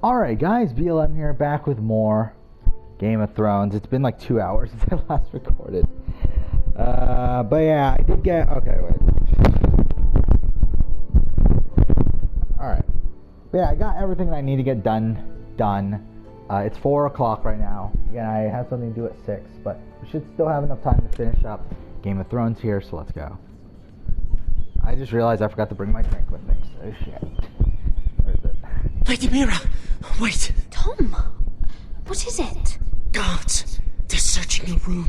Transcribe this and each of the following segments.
Alright guys, BLM here, back with more Game of Thrones. It's been like 2 hours since I last recorded. But yeah, I did get... Okay, wait. Alright. But yeah, I got everything that I need to get done. It's 4 o'clock right now. Again, I have something to do at 6, but we should still have enough time to finish up Game of Thrones here, so let's go. I just realized I forgot to bring my drink with me, so shit. Where is it? Lady Mira! Wait! Tom! What is it? Guards! They're searching your room.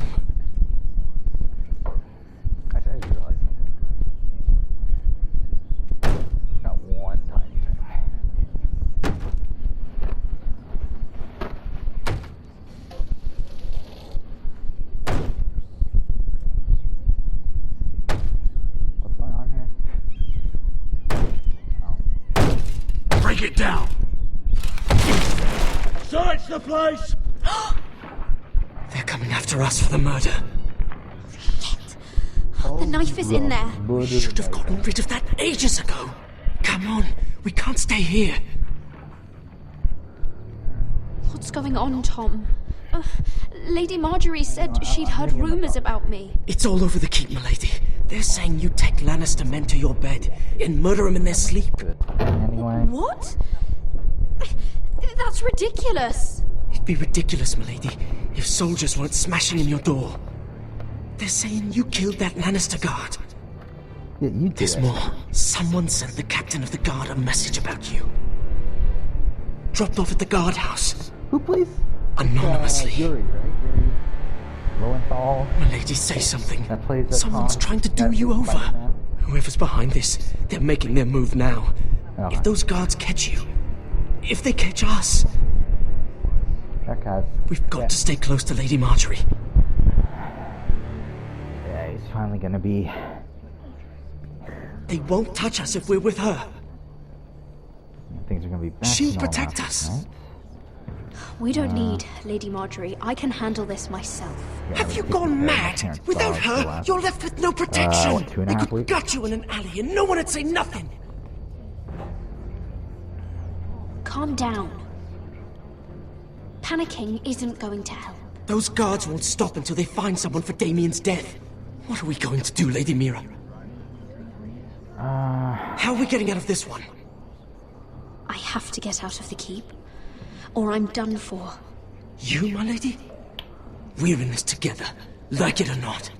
I just realized something. Not one tiny thing. What's going on here? Oh. Break it down! Search the place! They're coming after us for the murder. Shit. The knife is in there. We should have gotten rid of that ages ago. Come on, we can't stay here. What's going on, Tom? Lady Marjorie said she'd heard rumors about me. It's all over the keep, milady. They're saying you take Lannister men to your bed and murder them in their sleep. Anyway. What? That's ridiculous. It'd be ridiculous, milady, if soldiers weren't smashing in your door. They're saying you killed that Lannister guard. Yeah, you did. There's more. Someone sent the captain of the guard a message about you. Dropped off at the guardhouse. Who plays? Anonymously. Yuri, right? Yuri Lowenthal. Milady, say something. That plays Someone's trying to do you over. Whoever's behind this, they're making their move now. Oh. If those guards catch you, if they catch us, we've got to stay close to Lady Marjorie. Yeah, he's finally gonna be... They won't touch us if we're with her. Things are gonna be back. She'll protect us. Right? We don't need Lady Marjorie. I can handle this myself. Yeah, Have you gone mad? Without her, you're left with no protection. 2.5 They could weeks? gut you in an alley and no one would say nothing. Calm down. Panicking isn't going to help. Those guards won't stop until they find someone for Damien's death. What are we going to do, Lady Mira? How are we getting out of this one? I have to get out of the keep, or I'm done for. You, my lady? We're in this together, like it or not.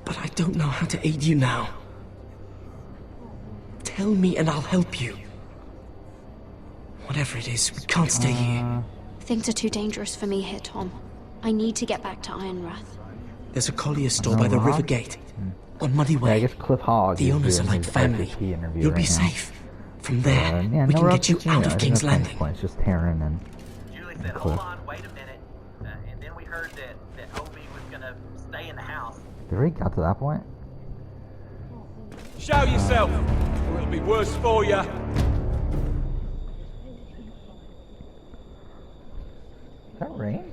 But I don't know how to aid you now. Tell me and I'll help you. Whatever it is, we can't stay here. Things are too dangerous for me here, Tom. I need to get back to Ironrath. There's a collier store by the river gate. On Muddy Way. Yeah, I guess Cliff Hogg. The owners are like family. You'll be safe. From there, we can get you out of King's Landing. It's just Taryn and Julie said, Cliff. hold on, wait a minute. And then we heard that Obi was gonna stay in the house. Did we got to that point? Show yourself, or it'll be worse for you. Is that rain?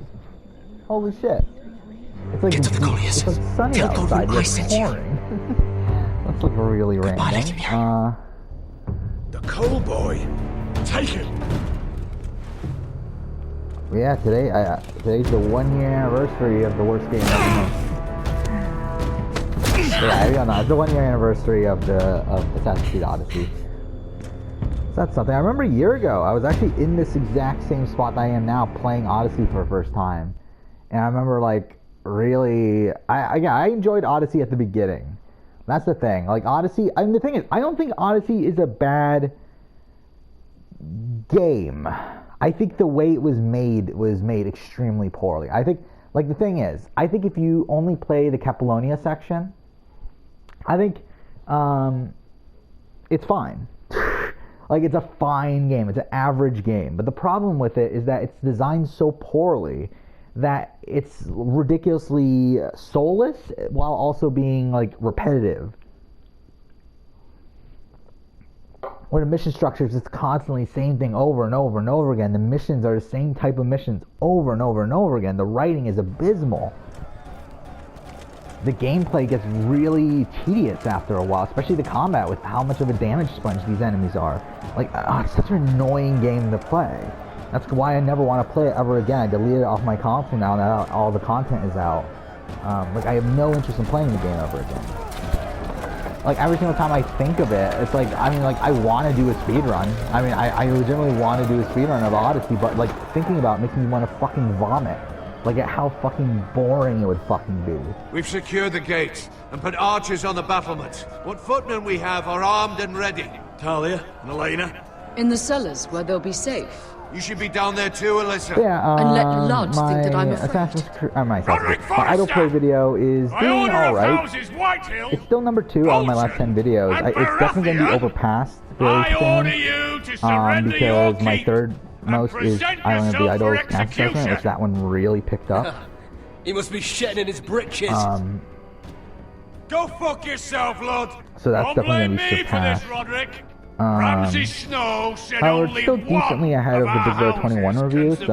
Holy shit. It's like, Get to the colliers. It's like sunny Tell outside, Goldman I it's sent you. pouring. That's like really Goodbye, random. Lady Mira. The coal boy. Take it. Yeah, today's the 1 year anniversary of the worst game ever made. Yeah, I don't know. It's the 1 year anniversary of Assassin's Creed Odyssey. So that's something. I remember a year ago, I was actually in this exact same spot that I am now, playing Odyssey for the first time, and I remember like really, I enjoyed Odyssey at the beginning. That's the thing. Like Odyssey, I mean, the thing is, I don't think Odyssey is a bad game. I think the way it was made extremely poorly. I think, like, the thing is, I think if you only play the Capolonia section, I think it's fine. Like, it's a fine game. It's an average game. But the problem with it is that it's designed so poorly that it's ridiculously soulless while also being, like, repetitive. Where the mission structure is just constantly same thing over and over and over again. The missions are the same type of missions over and over and over again. The writing is abysmal. the gameplay gets really tedious after a while, especially the combat with how much of a damage sponge these enemies are. Like, it's such an annoying game to play. That's why I never want to play it ever again. I deleted it off my console now that all the content is out. Like, I have no interest in playing the game ever again. Like, every single time I think of it, it's like, I mean, like, I want to do a speedrun. I mean, I legitimately want to do a speedrun of Odyssey, but, like, thinking about it makes me want to fucking vomit. Like, at how fucking boring it would fucking be. We've secured the gates and put archers on the battlements. What footmen we have are armed and ready. Talia and Elena, In the cellars, where they'll be safe. you should be down there too, Alyssa. Yeah, And let Lud think that I'm afraid. Assassin's Creed, my Idle Play video is doing alright. It's still number 2 out of my last 10 videos. It's definitely going to be overpassed very soon. Because my third most is Island of the Idols Cast Assessment, which that one really picked up. He must be shitting in his britches. Go fuck yourself, Lud. So that's definitely going to be surpassed. Ramsay Snow said We're only still decently ahead of the Big Bear 21 review, so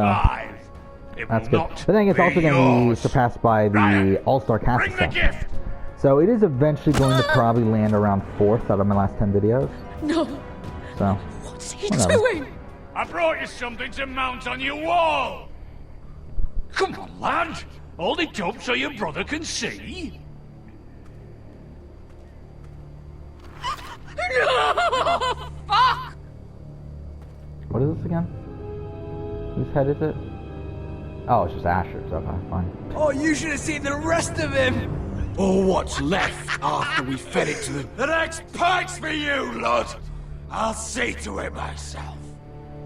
that's good. But then it's also going to be surpassed by the All-Star Cast Assessment. So it is eventually going to probably land around 4th out of my last 10 videos. No, So, what's he whatever. doing? I brought you something to mount on your wall. Come on, lad. Hold it up so your brother can see. No! Fuck! What is this again? Whose head is it? Oh, it's just Asher's. Okay, fine. Oh, you should have seen the rest of him! Or what's left after we fed it to the... The next pike's for you, Lud. I'll see to it myself.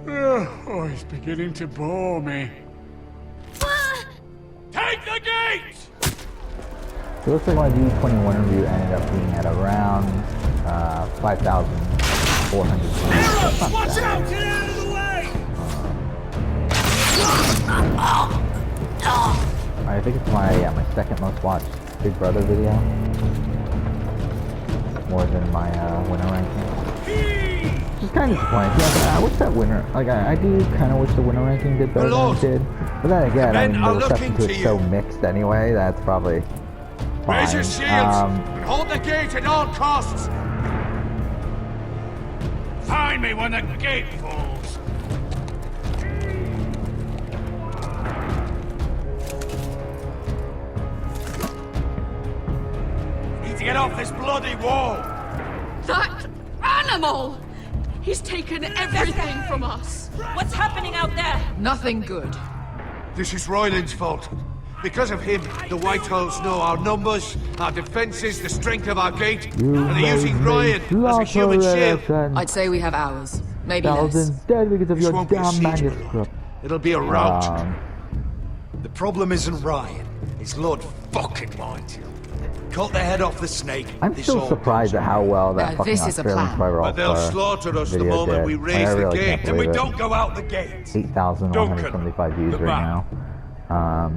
Oh, he's beginning to bore me. Take the gate! So it looks like my D21 review ended up being at around 5,400 views. That's not Watch bad. out! Get out of the way! I think it's my second most watched Big Brother video. More than my winner ranking. Which is kind of disappointing. Yeah, I wish that winner, like I do kind of wish the winner ranking did better than it did. But then again, I Men mean, are the reception looking to it's to so you. mixed anyway. That's probably fine. Raise your shields and hold the gate at all costs. Find me when the gate falls. Need to get off this bloody wall. That animal! He's taken everything from us. What's happening out there? Nothing good. This is Royland's fault. Because of him, the Whitehills know our numbers, our defenses, the strength of our gate, and they're using Ryan as a human shield. I'd say we have hours. Maybe thousands less. dead because of This your won't be a damn siege, my manuscript. lord. It'll be a rout. The problem isn't Ryan. It's Lord fucking Whitehill. Cut the head off the snake. I'm this still all surprised goes at how well that Now, fucking this is a Australian plan. Survivor But they'll All-Star slaughter us the video moment did. we Like, raise I the really gate. can't And we believe it. don't go out the gate. 8,175 views the right map. now.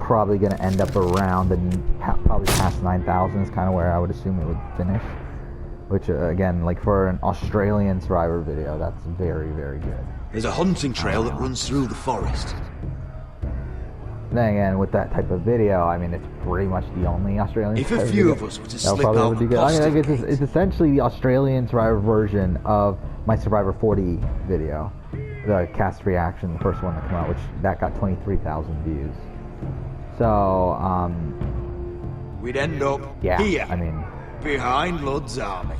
Probably going to end up around probably past 9,000 is kind of where I would assume it would finish. Which, again, like for an Australian Survivor video, that's very, very good. There's a hunting trail that runs through the forest. Then again, with that type of video, I mean, it's pretty much the only Australian If a Survivor few video of us were to that'll slip probably out ever be the good. I mean, like, postern it's essentially the Australian Survivor version of my Survivor 40 video. The cast reaction, the first one that came out, which that got 23,000 views. So, We'd end up yeah, here, I mean, behind Lud's army.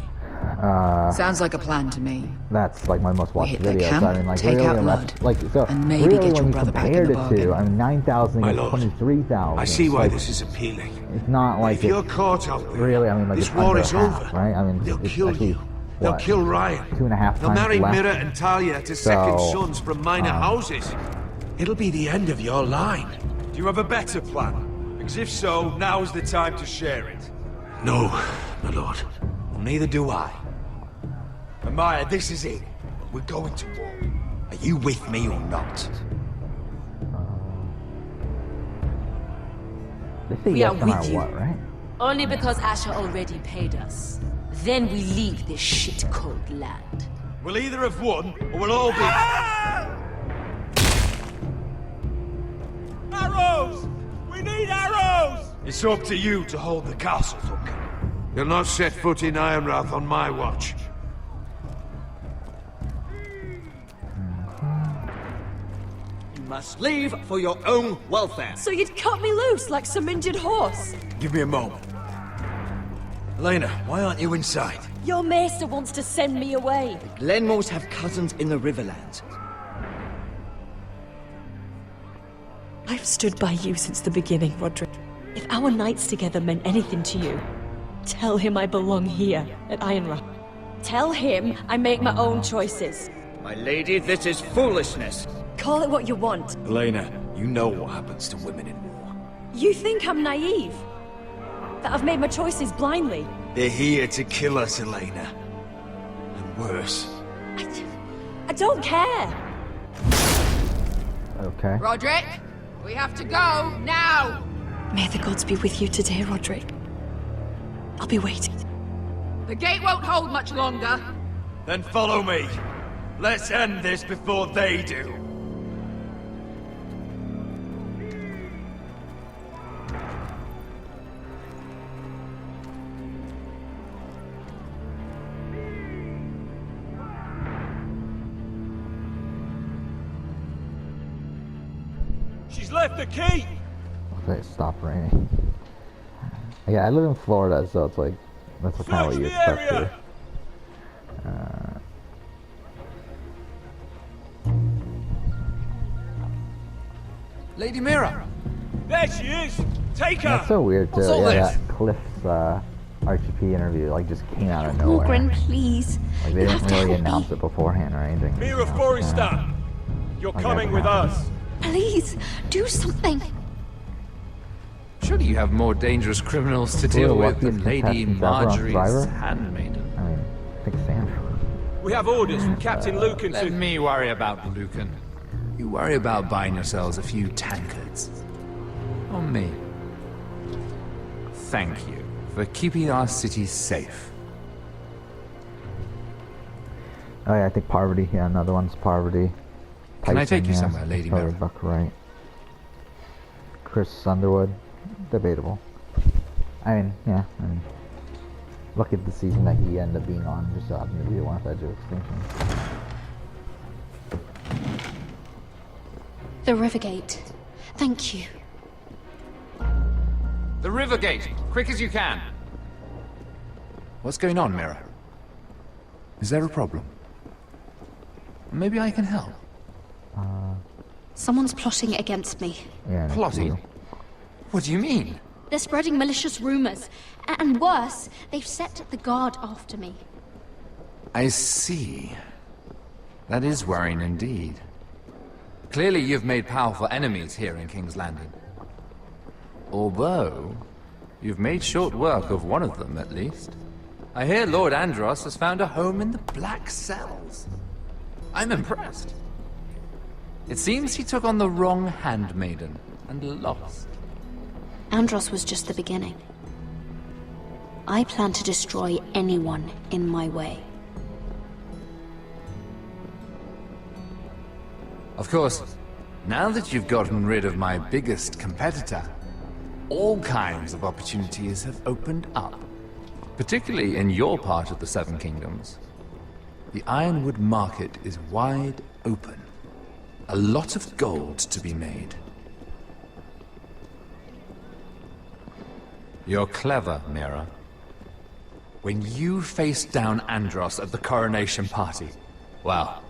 Sounds like a plan to me. that's like my most watched hit the video. camp, So I mean, like take really, out unless, Lud, like so, and maybe really get your when you brother back in compared the it to, bargain. I mean, 9,000 My against lord, 23,000. I see why like, this is appealing. It's not like If you're it's caught out there, really. I mean, like this it's war under is half, over. right? I mean, They'll it's kill actually, you. They'll what, kill Ryan. 2.5 They'll times marry less. Mira and Talia to second So, sons from minor houses. It'll be the end of your line. Do you have a better plan? Because if so, now's the time to share it. No, my lord. Well, neither do I. Amaya, this is it. We're going to war. Are you with me or not? They say We yes are no matter with you. what, right? Only because Asher already paid us. Then we leave this shit-cold land. We'll either have won, or we'll all be... Arrows! We need arrows! It's up to you to hold the castle, Duncan. You'll not set foot in Ironrath on my watch. You must leave for your own welfare. So you'd cut me loose like some injured horse? Give me a moment. Elena, why aren't you inside? Your maester wants to send me away. Glenmores have cousins in the Riverlands. I've stood by you since the beginning, Roderick. If our nights together meant anything to you, tell him I belong here at Ironrath. Tell him I make my own choices. My lady, this is foolishness. Call it what you want. Elena, you know what happens to women in war. You think I'm naive? That I've made my choices blindly? They're here to kill us, Elena. And worse. I don't care. Okay. Roderick, we have to go now. May the gods be with you today, Roderick. I'll be waiting. The gate won't hold much longer. Then follow me. Let's end this before they do. She's left the key! Okay, it stopped raining. Yeah, I live in Florida, so it's like, that's kind of what you expect here. Lady Mira! There she is! Take her! That's so weird too. What's all Yeah, this? that Cliff's RGP interview like just came out of nowhere. Morgren, please. Like they You didn't have to really help announce me. it beforehand or anything. Mira So, Forrester! You're Like coming that with happened. us! Please, do something. Surely you have more dangerous criminals to Who deal are with luckiest than Lady contestants ever on Marjorie's Survivor? handmaiden. I mean, I think Sandra. We have orders from Captain Lucan Let to... me worry about Lucan. You worry about buying yourselves a few tankards. On me. Thank you for keeping our city safe. Oh yeah, I think Parvati. Yeah, another one's Parvati. Can I take you yeah, somewhere, Lady probably Mira? Buck Wright. Chris Underwood. Debatable. I mean, yeah. I mean, look at the season that he ended up being on. Just so happened to be the one with Edge of Extinction. The Rivergate. Thank you. The Rivergate! Quick as you can! What's going on, Mira? Is there a problem? Maybe I can help. Someone's plotting against me. Yeah. no Plotting? clue. What do you mean? They're spreading malicious rumors. And worse, they've set the guard after me. I see. That is worrying indeed. Clearly you've made powerful enemies here in King's Landing. Although, you've made short work of one of them, at least. I hear Lord Andros has found a home in the Black Cells. I'm impressed. It seems he took on the wrong handmaiden and lost. Andros was just the beginning. I plan to destroy anyone in my way. Of course, now that you've gotten rid of my biggest competitor, all kinds of opportunities have opened up. Particularly in your part of the Seven Kingdoms. The Ironwood market is wide open. A lot of gold to be made. You're clever, Mira. When you faced down Andros at the coronation party, well,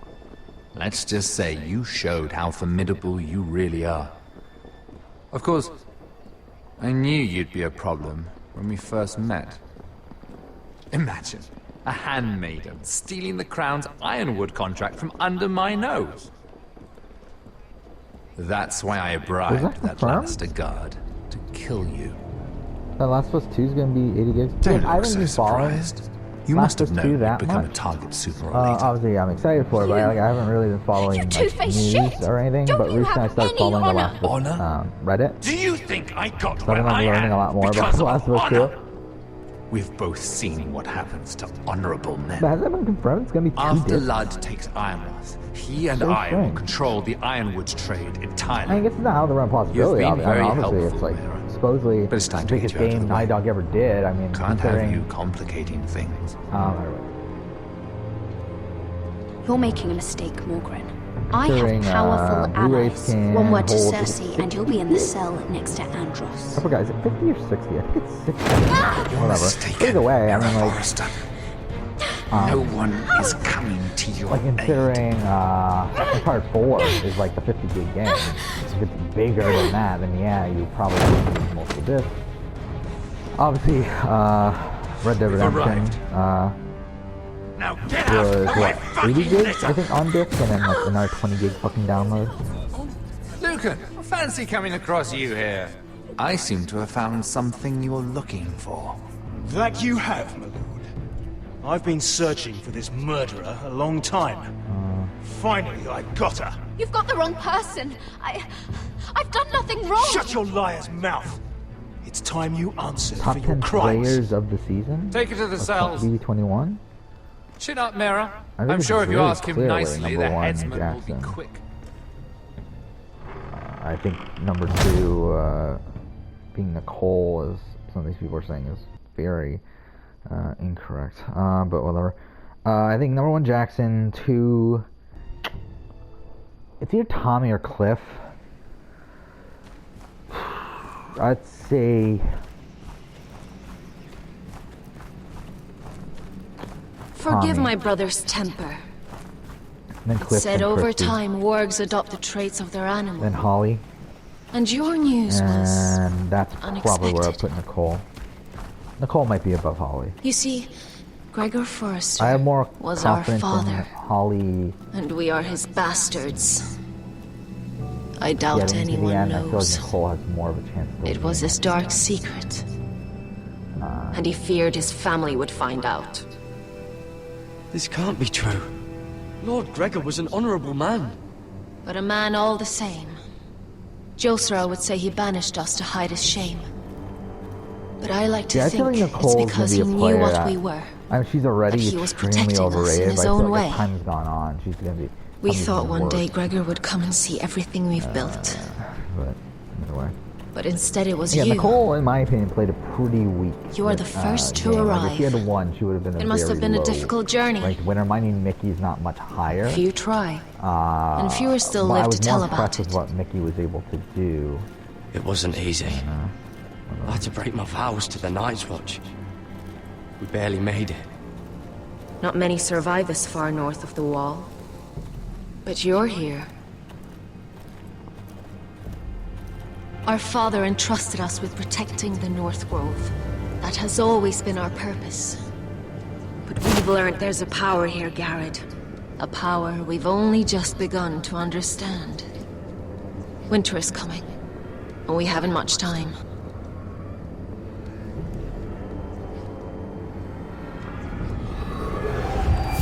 let's just say you showed how formidable you really are. Of course, I knew you'd be a problem when we first met. Imagine, a handmaiden stealing the Crown's Ironwood contract from under my nose. That's why I bribed that confirmed? Lannister guard to kill you. The Last of Us 2 is going to be 80 gigs. Don't Dude, I look haven't so been following surprised. You Last must have of Us known 2 you'd that become a much. target sooner or later. Obviously, I'm excited for it, but I haven't really been following You like, two-faced news shit! or anything. Don't But you recently I have started any following the honor? Last of Us Reddit. Do you think I got So where I'm I learning am a lot more about because The Last of Us 2. honor? We've both seen what happens to honorable men. But has that been confirmed? It's gonna be two After discs. Lud takes Ironrath, he and So I will strange. control the Ironwood trade entirely. I guess it's not out of the realm of possibility. You've been very obviously, it's helpful, like Mira. supposedly But it's time the to get biggest you out of game the Naughty way. Dog ever did. I mean, Can't have considering you complicating things. You're making a mistake, Morgren. I Considering, have powerful Blu-rays allies. can One word to hold- Cersei, and you'll be in the cell next to I Andros. forgot, is it 50 or 60? I think it's 60. Whatever. Either way, I mean, like, No one is coming to your like considering Part 4 is like the 50 gig game. If it's bigger than that, then yeah, you probably need multiple discs. Obviously, Red Dead Redemption Now get out was of my what, 80 fucking gigs litter! I think on disc, and then like another 20 gig fucking download. Lucan, fancy coming across you here. I seem to have found something you're looking for. That you have, my lord. I've been searching for this murderer a long time. Finally, I got her. You've got the wrong person. I've done nothing wrong. Shut your liar's mouth. It's time you answered Top for your 10 crimes. players of the season. Take it to the cells. BB21. Chin up, Mira. I think I'm this sure is if you really ask him clearly nicely, number the one, headsman will Jackson. be quick. I think number 2, being Nicole, as some of these people are saying, is very incorrect. But whatever. I think number 1, Jackson. 2, it's either Tommy or Cliff. I'd say Forgive Tommy. my brother's temper. Then It Cliff. said then over Christy, time wargs adopt the traits of their animal. Then Holly. And your news was... And that's probably where I put Nicole. Nicole might be above Holly. You see, Gregor Forrester I have more was our confidence in father, Holly and we are his bastards. I doubt getting to the anyone end. I feel like knows. Nicole has more of a chance to It was his dark secret. And he feared his family would find out. This can't be true. Lord Gregor was an honorable man. But a man all the same. Josra would say he banished us to hide his shame. But I like to Yeah, I feel think like Nicole's it's because he gonna be a knew player what that- we were. I mean, she's already But he was extremely protecting us in overrated, his but I feel own like way. as time's gone on, she's gonna be. We become thought even one day worse. Gregor would come and see everything we've built. But either way. But instead it was Yeah, you. Nicole, in my opinion, played a pretty weak. You are the first to game. Like, if arrive. she had won, she would have been. It must have been a low. difficult journey. Like when Hermione and Mickey's not much higher. Few try. And fewer still but I live was to tell more about impressed with what Mickey was able to do. It wasn't easy. I had to break my vows to the Night's Watch. We barely made it. Not many survive this far north of the Wall. But you're here. Our father entrusted us with protecting the North Grove. That has always been our purpose. But we've learned there's a power here, Garrett. A power we've only just begun to understand. Winter is coming, and we haven't much time.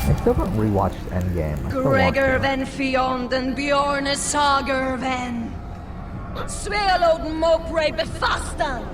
I still haven't rewatched Endgame. I still want Gregor to. ven Fiondan Bjorne Sager ven. Svealod Mopre Befastan.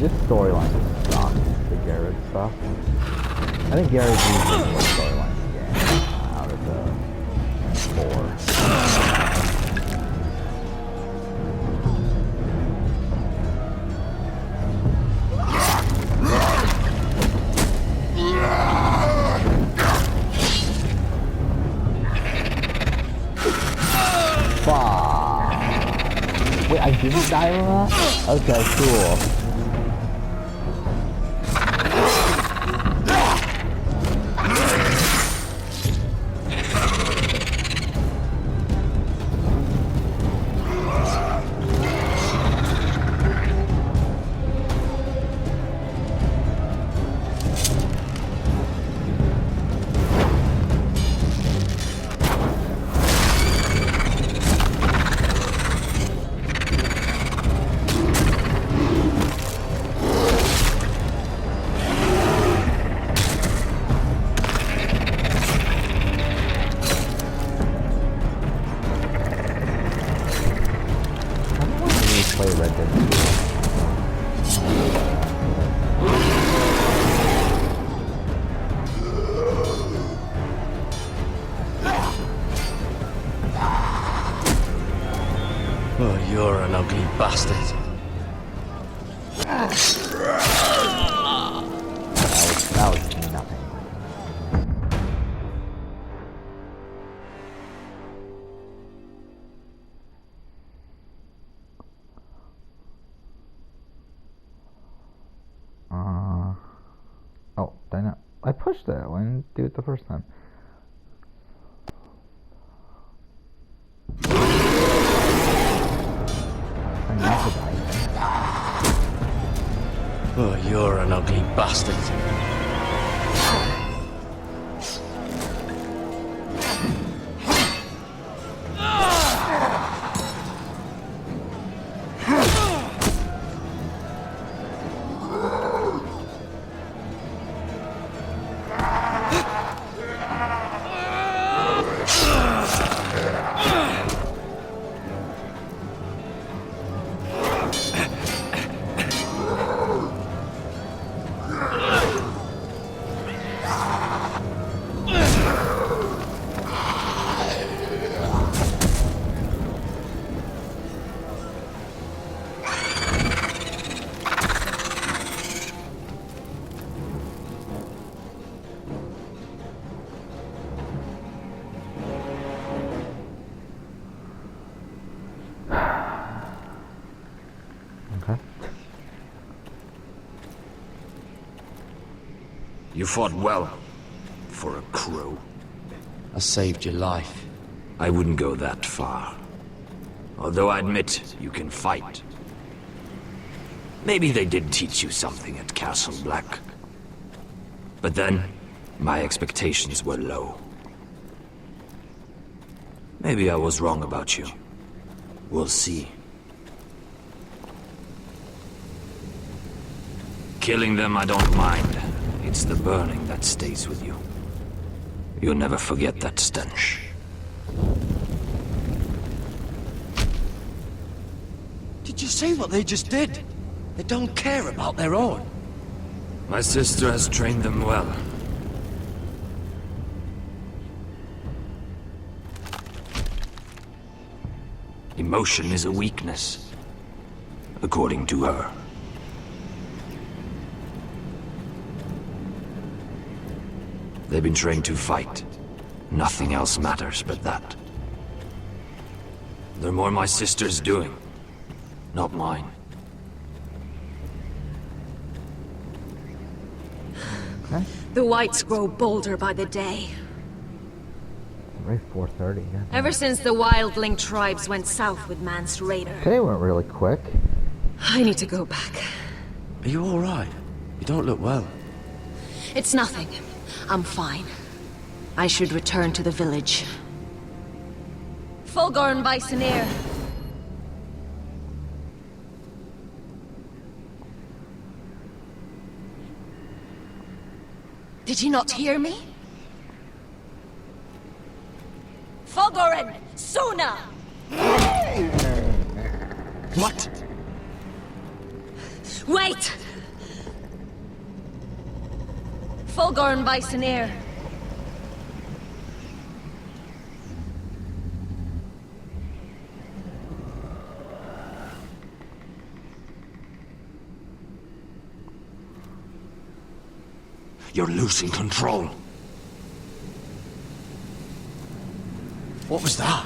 This storyline sucks, the Garrett stuff. I think Garrett's usually the worst storyline in the game out of the 4. die from that? Okay, cool. Oh, you're an ugly bastard. That was nothing. Oh, did I not? I pushed it. Why didn't I do it the first time? Oh, you're an ugly bastard. You fought well, for a crow. I saved your life. I wouldn't go that far. Although I admit, you can fight. Maybe they did teach you something at Castle Black. But then, my expectations were low. Maybe I was wrong about you. We'll see. Killing them I don't mind. It's the burning that stays with you. You'll never forget that stench. Did you see what they just did? They don't care about their own. My sister has trained them well. Emotion is a weakness, according to her. They've been trained to fight. Nothing else matters but that. They're more my sister's doing, not mine. Okay. The whites grow bolder by the day. Right, 4:30. Yeah. Ever since the wildling tribes went south with Mance Raider. Today went really quick. I need to go back. Are you alright? You don't look well. It's nothing. I'm fine. I should return to the village. Fulgorn Bisoneer. Did you not hear me? Fulgorn! Suna! What? Wait! Fulgorn Bisoneer. You're losing control. What was that?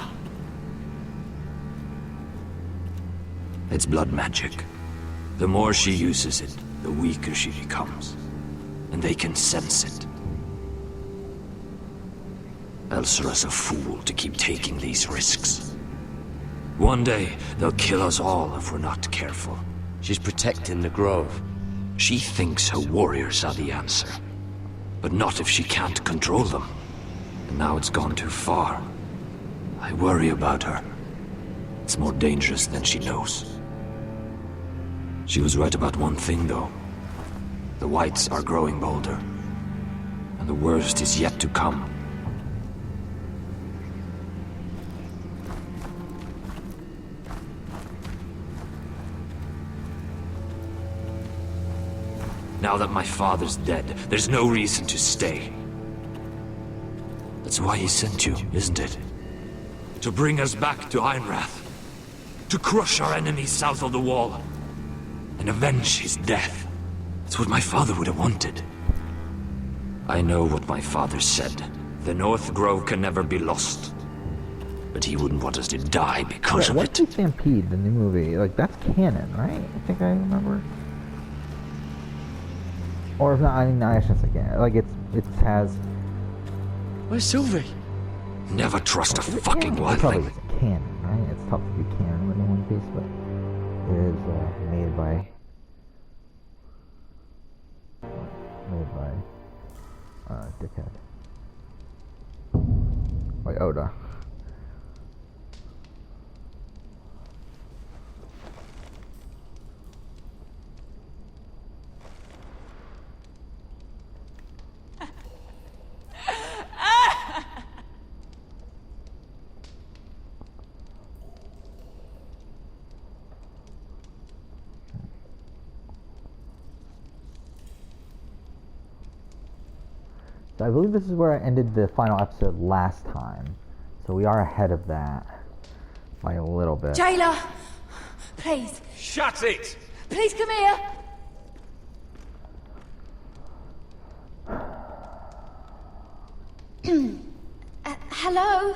It's blood magic. The more she uses it, the weaker she becomes. And they can sense it. Elsera's a fool to keep taking these risks. One day, they'll kill us all if we're not careful. She's protecting the grove. She thinks her warriors are the answer. But not if she can't control them. And now it's gone too far. I worry about her. It's more dangerous than she knows. She was right about one thing, though. The Whites are growing bolder. And the worst is yet to come. Now that my father's dead, there's no reason to stay. That's why he sent you, isn't it? To bring us back to Einrath. To crush our enemies south of the wall. And avenge his death. It's what my father would have wanted. I know what my father said. The North Grove can never be lost. But he wouldn't want us to die because of it. What's the Stampede, the new movie? Like, that's canon, right? I think I remember. Or if not, I mean, I shouldn't say canon. Like, it has... Where's Sylvie? Never trust a fucking wild Probably thing. it's canon, right? It's tough to be canon within One Piece, but it is made by dickhead. Like Oda. So I believe this is where I ended the final episode last time. So we are ahead of that by a little bit. Jailer! Please. Shut it! Please come here! Hello?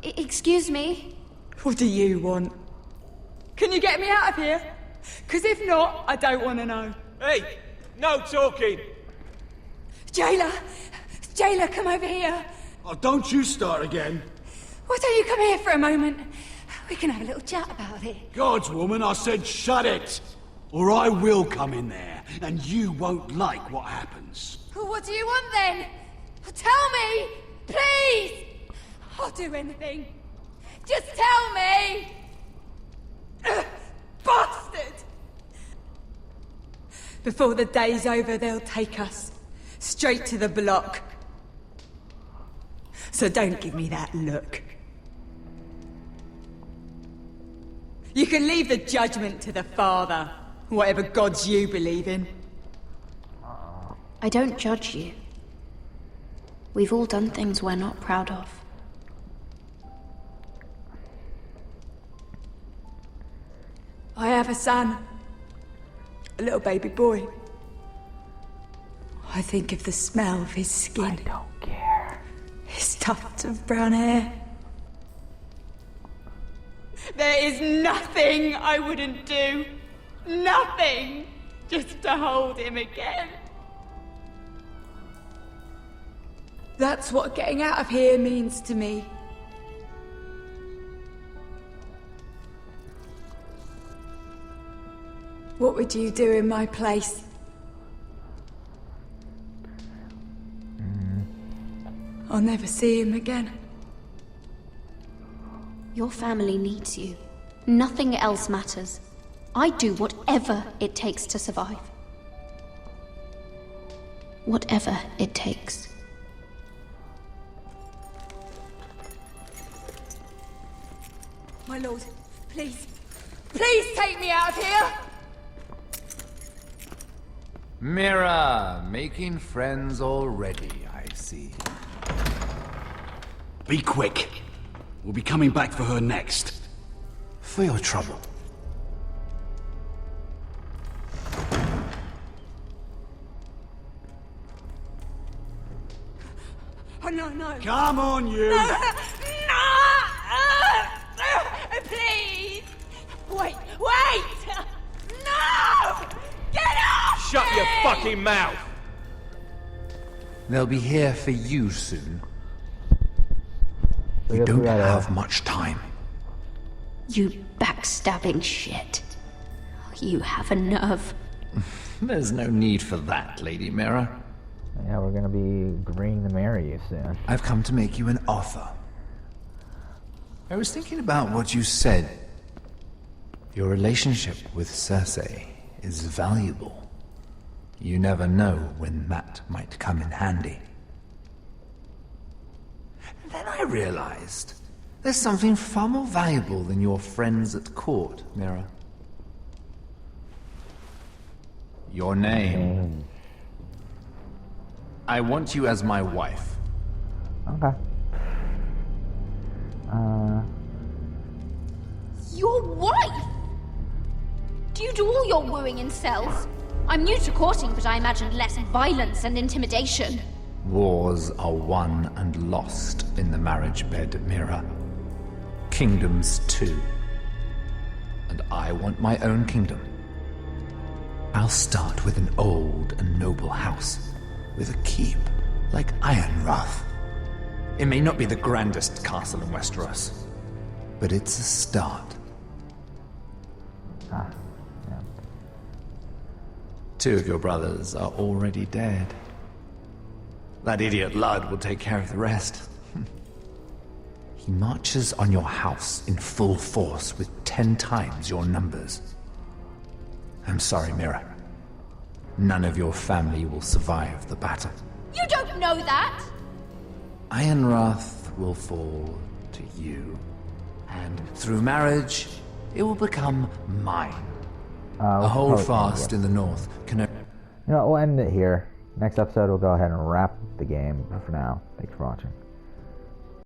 Excuse me? What do you want? Can you get me out of here? Because if not, I don't want to know. Hey! No talking! Jailer! Jailer, come over here! Oh, don't you start again. Why don't you come here for a moment? We can have a little chat about it. Gods, woman, I said shut it! Or I will come in there, and you won't like what happens. Well, what do you want then? Tell me! Please! I'll do anything. Just tell me! Bastard! Before the day's over, they'll take us. Straight to the block. So don't give me that look. You can leave the judgment to the Father, whatever gods you believe in. I don't judge you. We've all done things we're not proud of. I have a son. A little baby boy. I think of the smell of his skin. I don't care. His tufts of brown hair. There is nothing I wouldn't do. Nothing! Just to hold him again. That's what getting out of here means to me. What would you do in my place? I'll never see him again. Your family needs you. Nothing else matters. I do whatever it takes to survive. Whatever it takes. My lord, please. Please take me out of here! Mira, making friends already, I see. Be quick. We'll be coming back for her next. For your trouble. Oh, no. Come on, you! No! Please! Wait. your fucking mouth! They'll be here for you soon. We You don't gotta- have much time. You backstabbing shit. You have a nerve. There's no need for that, Lady Mira. Yeah, we're gonna be agreeing to marry you soon. I've come to make you an offer. I was thinking about what you said. Your relationship with Cersei is valuable. You never know when that might come in handy. And then I realized there's something far more valuable than your friends at court, Mira. Your name. I want you as my wife. Okay. Your wife? Do you do all your wooing in cells? I'm new to courting, but I imagine less violence and intimidation. Wars are won and lost in the marriage bed, Mira. Kingdoms too. And I want my own kingdom. I'll start with an old and noble house, with a keep, like Ironrath. It may not be the grandest castle in Westeros, but it's a start. Two of your brothers are already dead. That idiot Ludd will take care of the rest. He marches on your house in full force with 10 times your numbers. I'm sorry, Mira. None of your family will survive the battle. You don't know that! Ironrath will fall to you, and through marriage, it will become mine. A holdfast in the north can... You know, we'll end it here. Next episode, we'll go ahead and wrap the game. But for now, thanks for watching.